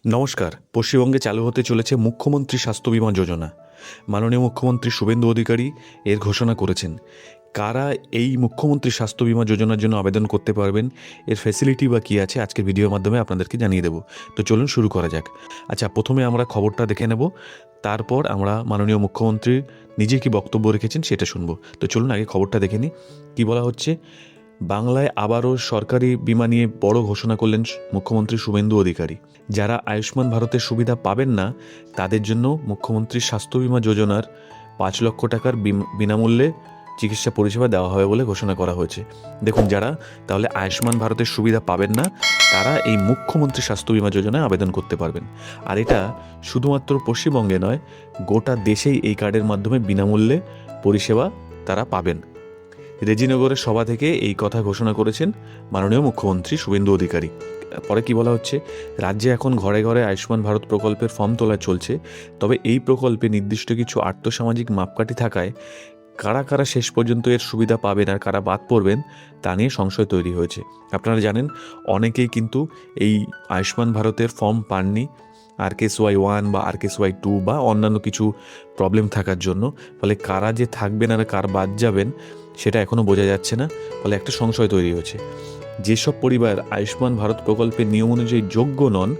নমস্কার। পশ্চিমবঙ্গে চালু হতে চলেছে মুখ্যমন্ত্রী স্বাস্থ্য বিমা যোজনা। মাননীয় মুখ্যমন্ত্রী শুভেন্দু অধিকারী এর ঘোষণা করেছেন। কারা এই মুখ্যমন্ত্রী স্বাস্থ্য বিমা যোজনার জন্য আবেদন করতে পারবেন, এর ফ্যাসিলিটি বা কী আছে, আজকের ভিডিওর মাধ্যমে আপনাদেরকে জানিয়ে দেব। তো চলুন শুরু করা যাক। আচ্ছা, প্রথমে আমরা খবরটা দেখে নেব, তারপর আমরা মাননীয় মুখ্যমন্ত্রী নিজে কি বক্তব্য রেখেছেন সেটা শুনবো। তো চলুন আগে খবরটা দেখে নিই। কী বলা হচ্ছে, বাংলায় আবারও সরকারি বিমা নিয়ে বড় ঘোষণা করলেন মুখ্যমন্ত্রী শুভেন্দু অধিকারী। যারা আয়ুষ্মান ভারতের সুবিধা পাবেন না তাদের জন্য মুখ্যমন্ত্রীর স্বাস্থ্য বিমা যোজনার 5 লক্ষ টাকার বিনামূল্যে চিকিৎসা পরিষেবা দেওয়া হবে বলে ঘোষণা করা হয়েছে। দেখুন, যারা তাহলে আয়ুষ্মান ভারতের সুবিধা পাবেন না তারা এই মুখ্যমন্ত্রী স্বাস্থ্য বিমা যোজনায় আবেদন করতে পারবেন। আর এটা শুধুমাত্র পশ্চিমবঙ্গে নয়, গোটা দেশেই এই কার্ডের মাধ্যমে বিনামূল্যে পরিষেবা তারা পাবেন। রেজিনগরের সভা থেকে এই কথা ঘোষণা করেছেন মাননীয় মুখ্যমন্ত্রী শুভেন্দু অধিকারী। পরে কি বলা হচ্ছে, রাজ্যে এখন ঘরে ঘরে আয়ুষ্মান ভারত প্রকল্পের ফর্ম তোলা চলছে। তবে এই প্রকল্পে নির্দিষ্ট কিছু আর্থসামাজিক মাপকাঠি থাকায় কারা কারা শেষ পর্যন্ত এর সুবিধা পাবেন আর কারা বাদ পড়বেন তা নিয়ে সংশয় তৈরি হয়েছে। আপনারা জানেন, অনেকেই কিন্তু এই আয়ুষ্মান ভারতের ফর্ম পাননি RKSY 1 বা RKSY 2 বা অন্যান্য কিছু প্রবলেম থাকার জন্য। ফলে কারা যে থাকবেন আর কার বাদ যাবেন সেটা এখনও বোঝা যাচ্ছে না। ফলে একটা সংশয় তৈরি হয়েছে। যেসব পরিবার আয়ুষ্মান ভারত প্রকল্পের নিয়ম অনুযায়ী যোগ্য নন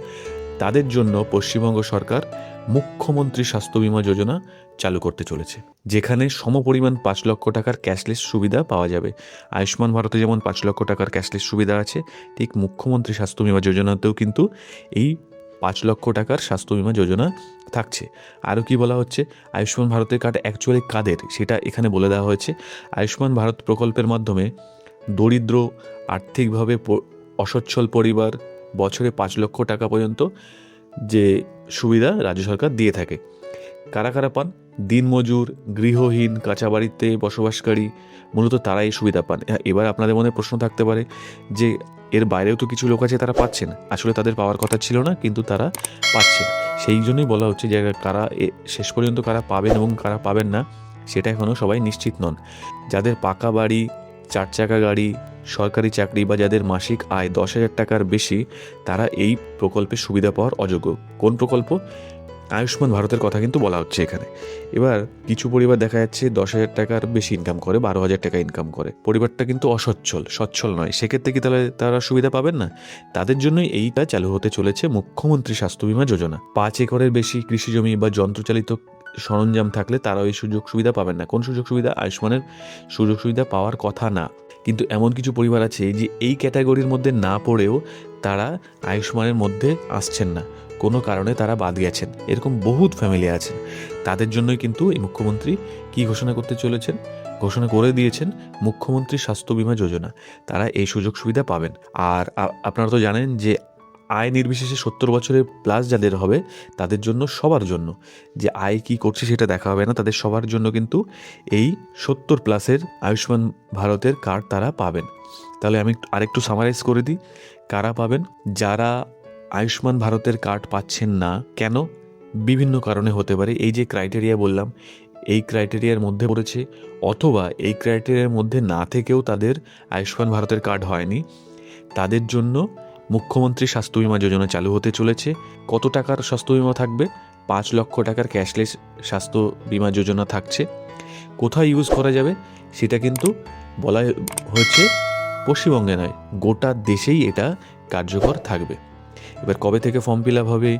তাদের জন্য পশ্চিমবঙ্গ সরকার মুখ্যমন্ত্রী স্বাস্থ্য বিমা যোজনা চালু করতে চলেছে, যেখানে সমপরিমাণ 5 লক্ষ টাকার ক্যাশলেস সুবিধা পাওয়া যাবে। আয়ুষ্মান ভারতে যেমন 5 লক্ষ টাকার ক্যাশলেস সুবিধা আছে, ঠিক মুখ্যমন্ত্রী স্বাস্থ্য বিমা যোজনাতেও কিন্তু এই 5 লক্ষ টাকার স্বাস্থ্য বিমা যোজনা থাকছে। আরও কি বলা হচ্ছে, আয়ুষ্মান ভারতের কার্ড অ্যাকচুয়ালি কাদের সেটা এখানে বলে দেওয়া হয়েছে। আয়ুষ্মান ভারত প্রকল্পের মাধ্যমে দরিদ্র, আর্থিকভাবে অসচ্ছল পরিবার বছরে 5 লক্ষ টাকা পর্যন্ত যে সুবিধা রাজ্য সরকার দিয়ে থাকে। কারা কারা পান? দিনমজুর, গৃহহীন, কাঁচা বাড়িতে বসবাসকারী, মূলত তারা এই সুবিধা পান। এবার আপনাদের মনে প্রশ্ন থাকতে পারে যে এর বাইরেও তো কিছু লোক আছে তারা পাচ্ছেন। আসলে তাদের পাওয়ার কথা ছিল না, কিন্তু তারা পাচ্ছেন। সেই জন্যই বলা হচ্ছে যে কারা শেষ পর্যন্ত কারা পাবেন এবং কারা পাবেন না সেটা এখনও সবাই নিশ্চিত নন। যাদের পাকা বাড়ি, 4 চাকা গাড়ি, সরকারি চাকরি বা যাদের মাসিক আয় 10,000 টাকার বেশি তারা এই প্রকল্পের সুবিধা পাওয়ার অযোগ্য। কোন প্রকল্প? আয়ুষ্মান ভারতের কথা কিন্তু বলা হচ্ছে এখানে। এবার কিছু পরিবার দেখা যাচ্ছে 10,000 টাকার বেশি ইনকাম করে, 12,000 টাকা ইনকাম করে, পরিবারটা কিন্তু সচ্ছল নয়। সেক্ষেত্রে কি তাহলে তারা সুবিধা পাবেন না? তাদের জন্যই এইটা চালু হতে চলেছে মুখ্যমন্ত্রী স্বাস্থ্য বিমা যোজনা। 5 একরের বেশি কৃষিজমি বা যন্ত্রচালিত সরঞ্জাম থাকলে তারা ওই সুযোগ সুবিধা পাবেন না। কোন সুযোগ সুবিধা? আয়ুষ্মানের সুযোগ সুবিধা পাওয়ার কথা না। কিন্তু এমন কিছু পরিবার আছে যে এই ক্যাটাগরির মধ্যে না পড়েও তারা আয়ুষ্মানের মধ্যে আসছেন না, কোনো কারণে তারা বাদ গেছেন। এরকম বহুত ফ্যামিলি আছেন। তাদের জন্যই কিন্তু এই মুখ্যমন্ত্রী কি ঘোষণা করতে চলেছেন? ঘোষণা করে দিয়েছেন মুখ্যমন্ত্রী স্বাস্থ্য বিমা যোজনা। তারা এই সুযোগ সুবিধা পাবেন। আর আপনারা তো জানেন যে আয় নির্বিশেষে 70 বছরের প্লাস যাদের হবে তাদের জন্য, সবার জন্য, যে আয় কি করছে সেটা দেখা হবে না, তাদের সবার জন্য কিন্তু এই 70 প্লাসের আয়ুষ্মান ভারতের কার্ড তারা পাবেন। তাহলে আমি আরেকটু সামারাইজ করে দিই, কারা পাবেন। যারা আয়ুষ্মান ভারতের কার্ড পাচ্ছেন না, কেন? বিভিন্ন কারণে হতে পারে। এই যে ক্রাইটেরিয়া বললাম, এই ক্রাইটেরিয়ার মধ্যে পড়েছে, অথবা এই ক্রাইটেরিয়ার মধ্যে না থেকেও তাদের আয়ুষ্মান ভারতের কার্ড হয়নি। তাদের জন্য মুখ্যমন্ত্রী স্বাস্থ্য বিমা যোজনা চালু হতে চলেছে। কত টাকার স্বাস্থ্য বিমা থাকবে? 5 লক্ষ টাকার ক্যাশলেস স্বাস্থ্য বিমা যোজনা থাকছে। কোথায় ইউজ করা যাবে সেটা কিন্তু বলা হয়েছে পশ্চিমবঙ্গে নয়, গোটা দেশেই এটা কার্যকর থাকবে। এবার কবে থেকে ফর্ম ফিল আপ হবে,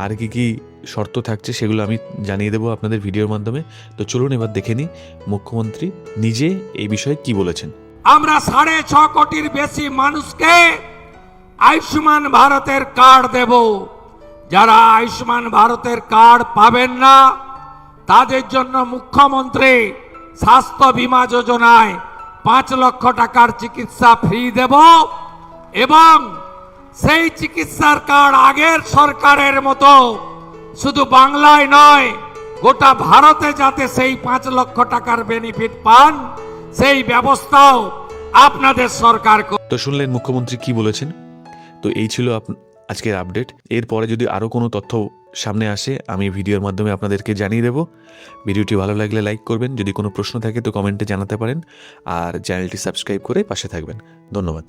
আর কি কি শর্ত থাকছে সেগুলো আমি জানিয়ে দেবো আপনাদের ভিডিওর মাধ্যমে। তো চলুন এবার দেখে নিই মুখ্যমন্ত্রী নিজে এই বিষয়ে কি বলেছেন। আমরা 6.5 কোটির বেশি মানুষকে আয়ুষ্মান ভারতের কার্ড দেব। যারা আয়ুষ্মান ভারতের কার্ড পাবেন না তাদের জন্য মুখ্যমন্ত্রী স্বাস্থ্য বিমা যোজনায় 5 লক্ষ টাকার চিকিৎসা ফ্রি দেব। এবং সেই চিকিৎসার কার্ড আগের সরকারের মতো শুধু বাংলায় নয়, গোটা ভারতে যাতে সেই 5 লক্ষ টাকার বেনিফিট পান সেই ব্যবস্থাও আপনাদের সরকার। তো শুনলেন মুখ্যমন্ত্রী কি বলেছেন। তো এই ছিল আজকের আপডেট। এরপরে যদি আরও কোনো তথ্য সামনে আসে আমি ভিডিওর মাধ্যমে আপনাদেরকে জানিয়ে দেব। ভিডিওটি ভালো লাগলে লাইক করবেন, যদি কোনো প্রশ্ন থাকে তো কমেন্টে জানাতে পারেন, আর চ্যানেলটি সাবস্ক্রাইব করে পাশে থাকবেন। ধন্যবাদ।